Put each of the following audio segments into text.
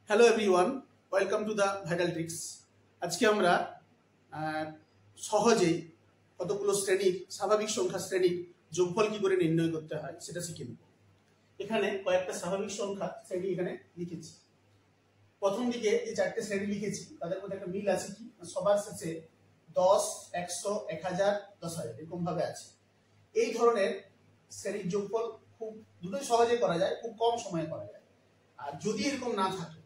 Hello everyone, welcome to the vital tricks. আজকে আমরা সহজেই কতগুলো শ্রেণীর স্বাভাবিক সংখ্যা শ্রেণীর যোগফল কি করে নির্ণয় করতে হয় সেটা শিখে নেব। এখানে কয়েকটা স্বাভাবিক সংখ্যা শ্রেণী এখানে লিখেছি। প্রথম দিকে যে চারটে শ্রেণী লিখেছি তাদের মধ্যে একটা মিল আছে কি, সবার শেষে 10, 100, 1000, 10000 এরকম ভাবে আছে। এই ধরনের শ্রেণীর যোগফল খুব দুটোই সহজে করা যায়, খুব কম সময়ে করা যায়। আর যদি এরকম না থাকে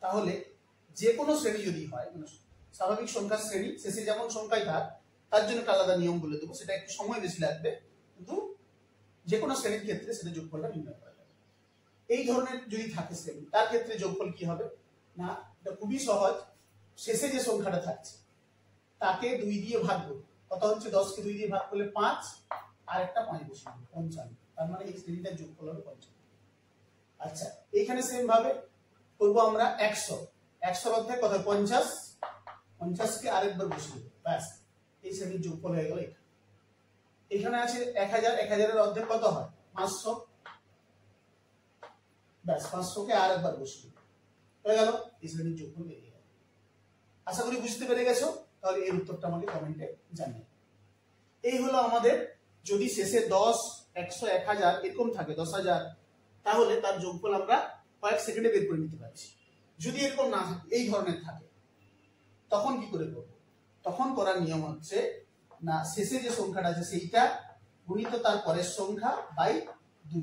তাহলে যে কোনো শ্রেণী যদি হয়, মানে স্বাভাবিক সংখ্যার শ্রেণী শেষে যেমন সংখ্যাই থাক তার জন্য একটা আলাদা নিয়ম বলে দেবো, সেটা একটু সময় বেশি লাগবে, কিন্তু যে কোনো শ্রেণীর ক্ষেত্রে সেটা যোগফলটা নির্ণয় করা যাবে। এই ধরনের যদি থাকে শ্রেণী তার ক্ষেত্রে যোগফল কি হবে না, এটা খুবই সহজ। শেষে যে সংখ্যাটা থাকছে তাকে 2 দিয়ে ভাগ করব। কত হচ্ছে, 10 কে 2 দিয়ে ভাগ করলে 5 আর একটা 5 বসিয়ে দেব, 55। তার মানে এই শ্রেণীটার যোগফল হবে 55। আচ্ছা, এইখানে সেম ভাবে করবো আমরা 100 এর অর্ধেক কত, 50 কে আরেকবার বসিয়ে দেব, ব্যাস এই শ্রেণীর যোগফল হয়ে গেল। এখানে আছে 1000 এর অর্ধেক কত হয়, 500, ব্যাস 500 কে আরেকবার বসিয়ে দেব, হয়ে গেল এই শ্রেণীর যোগফল বেরিয়ে গেল। আশা করি বুঝতে পেরে গেছো। তাহলে এর উত্তরটা আমাকে কমেন্টে জানিয়ে। এই হলো আমাদের, যদি শেষে 10, 100, 1000 এরকম থাকে, 10000, তাহলে তার যোগফল আমরা কয়েক সেকেন্ডে বের করে নিতে পারছি। যদি এরকম না থাকে, এই ধরনের থাকে, তখন কি করে করব? তখন করার নিয়ম হচ্ছে না, শেষে যে সংখ্যাটা আছে সেইটা গুণিত তার পরের সংখ্যা বাই 2।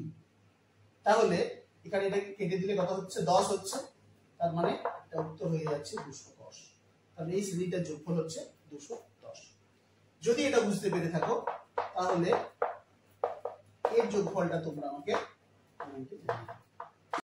তাহলে এখানে এটা কেটে দিলে কত হচ্ছে, 10 হচ্ছে, তার মানে এটা উত্তর হয়ে যাচ্ছে 210। তাহলে এই শ্রেণীটার যোগফল হচ্ছে 210। যদি এটা বুঝতে পেরে থাকো তাহলে এর যোগফলটা তোমরা আমাকে কমেন্টে জানাবে।